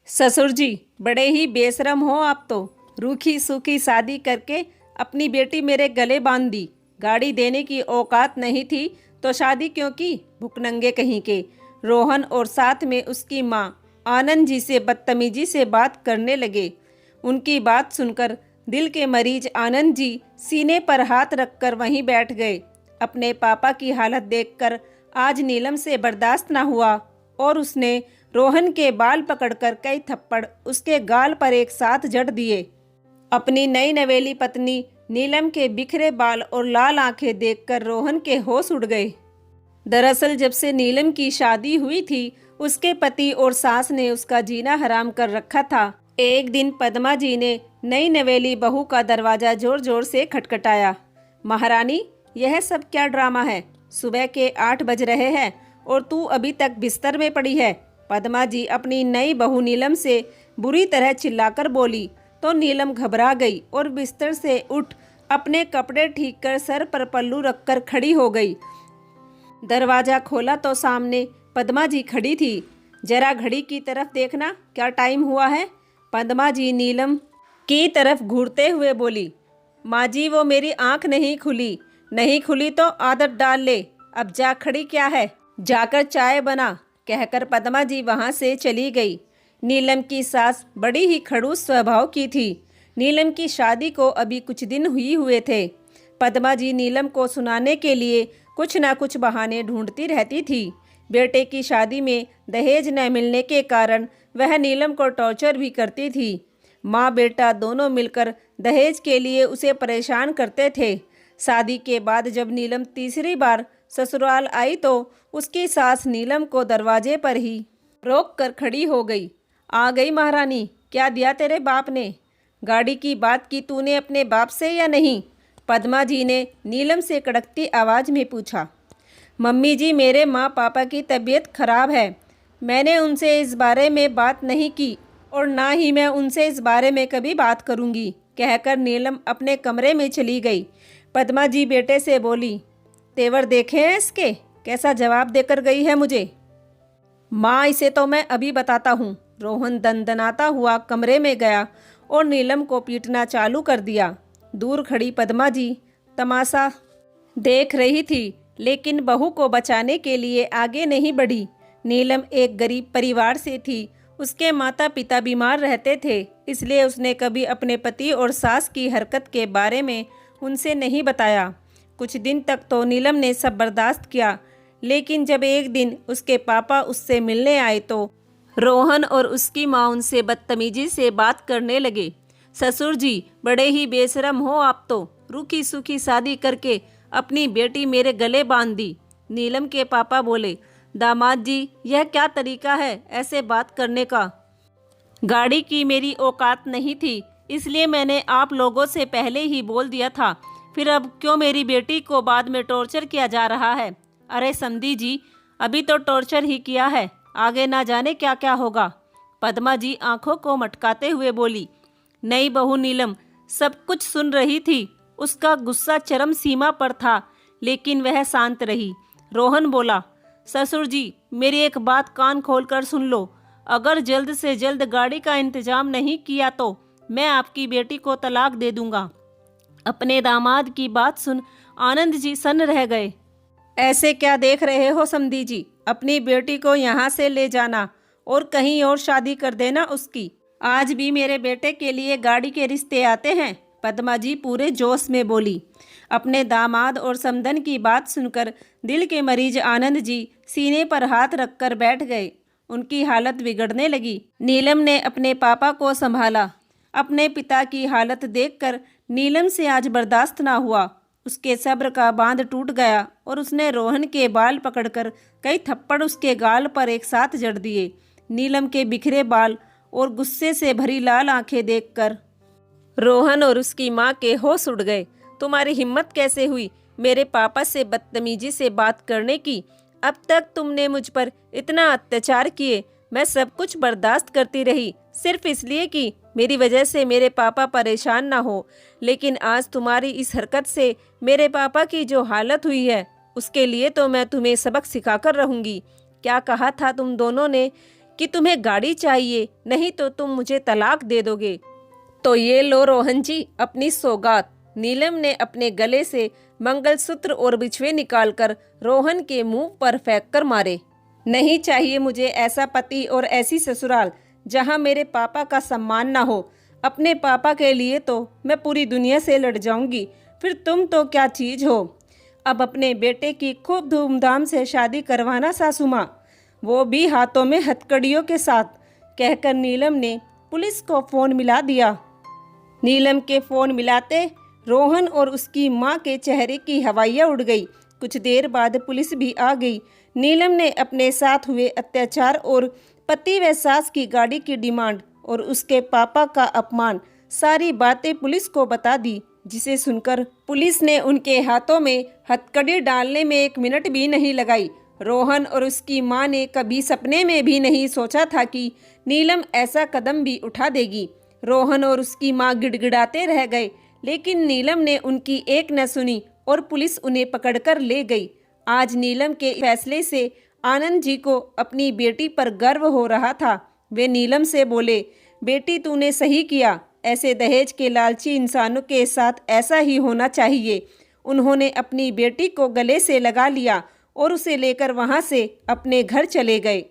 ससुर जी, बड़े ही बेशरम हो आप तो। रूखी सूखी शादी करके अपनी बेटी मेरे गले बांध दी। गाड़ी देने की औकात नहीं थी तो शादी क्यों की, भुकनंगे कहीं के। रोहन और साथ में उसकी माँ आनंद जी से बदतमीजी से बात करने लगे। उनकी बात सुनकर दिल के मरीज आनंद जी सीने पर हाथ रखकर वहीं बैठ गए। अपने पापा की हालत देखकर आज नीलम से बर्दाश्त न हुआ और उसने रोहन के बाल पकड़कर कई थप्पड़ उसके गाल पर एक साथ जड़ दिए। अपनी नई नवेली पत्नी नीलम के बिखरे बाल और लाल आंखें देखकर रोहन के होश उड़ गए। दरअसल जब से नीलम की शादी हुई थी, उसके पति और सास ने उसका जीना हराम कर रखा था। एक दिन पद्मा जी ने नई नवेली बहू का दरवाजा जोर जोर से खटखटाया। महारानी, यह सब क्या ड्रामा है? सुबह के 8 बज रहे हैं और तू अभी तक बिस्तर में पड़ी है। पद्मा जी अपनी नई बहू नीलम से बुरी तरह चिल्लाकर बोली तो नीलम घबरा गई और बिस्तर से उठ अपने कपड़े ठीक कर सर पर पल्लू रखकर खड़ी हो गई। दरवाज़ा खोला तो सामने पद्मा जी खड़ी थी। जरा घड़ी की तरफ देखना, क्या टाइम हुआ है? पद्मा जी नीलम की तरफ घूरते हुए बोली। माँ जी, वो मेरी आंख नहीं खुली तो आदत डाल ले। अब जा, खड़ी क्या है? जाकर चाय बना, कहकर पद्मा जी वहाँ से चली गई। नीलम की सास बड़ी ही खड़ूस स्वभाव की थी। नीलम की शादी को अभी कुछ दिन ही हुए थे। पद्मा जी नीलम को सुनाने के लिए कुछ ना कुछ बहाने ढूंढती रहती थी। बेटे की शादी में दहेज न मिलने के कारण वह नीलम को टॉर्चर भी करती थी। माँ बेटा दोनों मिलकर दहेज के लिए उसे परेशान करते थे। शादी के बाद जब नीलम तीसरी बार ससुराल आई तो उसकी सास नीलम को दरवाजे पर ही रोक कर खड़ी हो गई। आ गई महारानी, क्या दिया तेरे बाप ने? गाड़ी की बात की तूने अपने बाप से या नहीं? पद्मा जी ने नीलम से कड़कती आवाज़ में पूछा। मम्मी जी, मेरे माँ पापा की तबीयत खराब है। मैंने उनसे इस बारे में बात नहीं की और ना ही मैं उनसे इस बारे में कभी बात करूँगी, कहकर नीलम अपने कमरे में चली गई। पद्मा जी बेटे से बोली, तेवर देखे हैं इसके? कैसा जवाब देकर गई है मुझे। माँ, इसे तो मैं अभी बताता हूँ। रोहन दनदनाता हुआ कमरे में गया और नीलम को पीटना चालू कर दिया। दूर खड़ी पद्मा जी तमाशा देख रही थी, लेकिन बहू को बचाने के लिए आगे नहीं बढ़ी। नीलम एक गरीब परिवार से थी। उसके माता पिता बीमार रहते थे, इसलिए उसने कभी अपने पति और सास की हरकत के बारे में उनसे नहीं बताया। कुछ दिन तक तो नीलम ने सब बर्दाश्त किया, लेकिन जब एक दिन उसके पापा उससे मिलने आए तो रोहन और उसकी माँ उनसे बदतमीजी से बात करने लगे। ससुर जी, बड़े ही बेशरम हो आप तो। रूखी सूखी शादी करके अपनी बेटी मेरे गले बांध दी। नीलम के पापा बोले, दामाद जी, यह क्या तरीका है ऐसे बात करने का? गाड़ी की मेरी औकात नहीं थी, इसलिए मैंने आप लोगों से पहले ही बोल दिया था। फिर अब क्यों मेरी बेटी को बाद में टॉर्चर किया जा रहा है? अरे समधी जी, अभी तो टॉर्चर ही किया है, आगे ना जाने क्या क्या होगा। पद्मा जी आंखों को मटकाते हुए बोली। नई बहू नीलम सब कुछ सुन रही थी। उसका गुस्सा चरम सीमा पर था, लेकिन वह शांत रही। रोहन बोला, ससुर जी, मेरी एक बात कान खोलकर सुन लो। अगर जल्द से जल्द गाड़ी का इंतजाम नहीं किया तो मैं आपकी बेटी को तलाक दे दूंगा। अपने दामाद की बात सुन आनंद जी सन्न रह गए। ऐसे क्या देख रहे हो समधी जी? अपनी बेटी को यहाँ से ले जाना और कहीं और शादी कर देना उसकी। आज भी मेरे बेटे के लिए गाड़ी के रिश्ते आते हैं, पद्मा जी पूरे जोश में बोली। अपने दामाद और समधन की बात सुनकर दिल के मरीज आनंद जी सीने पर हाथ रखकर बैठ गए। उनकी हालत बिगड़ने लगी। नीलम ने अपने पापा को संभाला। अपने पिता की हालत देखकर नीलम से आज बर्दाश्त ना हुआ। उसके सब्र का बांध टूट गया और उसने रोहन के बाल पकड़कर कई थप्पड़ उसके गाल पर एक साथ जड़ दिए। नीलम के बिखरे बाल और गुस्से से भरी लाल आंखें देखकर रोहन और उसकी माँ के होश उड़ गए। तुम्हारी हिम्मत कैसे हुई मेरे पापा से बदतमीजी से बात करने की? अब तक तुमने मुझ पर इतना अत्याचार किए, मैं सब कुछ बर्दाश्त करती रही, सिर्फ इसलिए कि मेरी वजह से मेरे पापा परेशान ना हो। लेकिन आज तुम्हारी इस हरकत से मेरे पापा की जो हालत हुई है, उसके लिए तो मैं तुम्हें सबक सिखाकर रहूँगी। क्या कहा था तुम दोनों ने कि तुम्हें गाड़ी चाहिए, नहीं तो तुम मुझे तलाक दे दोगे। तो ये लो रोहन जी अपनी सौगात। नीलम ने अपने गले से मंगलसूत्र और बिछुए निकालकर रोहन के मुंह पर फेंक कर मारे। नहीं चाहिए मुझे ऐसा पति और ऐसी ससुराल जहां मेरे पापा का सम्मान ना हो। अपने पापा के लिए तो मैं पूरी दुनिया से लड़ जाऊंगी, फिर तुम तो क्या चीज हो। अब अपने बेटे की खूब धूमधाम से शादी करवाना सासू माँ, वो भी हाथों में हथकड़ियों के साथ, कहकर नीलम ने पुलिस को फोन मिला दिया। नीलम के फोन मिलाते रोहन और उसकी मां के चेहरे की हवाइयाँ उड़ गई। कुछ देर बाद पुलिस भी आ गई। नीलम ने अपने साथ हुए अत्याचार और पति व सास की गाड़ी की डिमांड और उसके पापा का अपमान सारी बातें पुलिस को बता दी, जिसे सुनकर पुलिस ने उनके हाथों में हथकड़ी डालने में 1 मिनट भी नहीं लगाई। रोहन और उसकी मां ने कभी सपने में भी नहीं सोचा था कि नीलम ऐसा कदम भी उठा देगी। रोहन और उसकी मां गिड़गिड़ाते रह गए, लेकिन नीलम ने उनकी एक न सुनी और पुलिस उन्हें पकड़कर ले गई। आज नीलम के फैसले से आनंद जी को अपनी बेटी पर गर्व हो रहा था। वे नीलम से बोले, बेटी तूने सही किया, ऐसे दहेज के लालची इंसानों के साथ ऐसा ही होना चाहिए। उन्होंने अपनी बेटी को गले से लगा लिया और उसे लेकर वहां से अपने घर चले गए।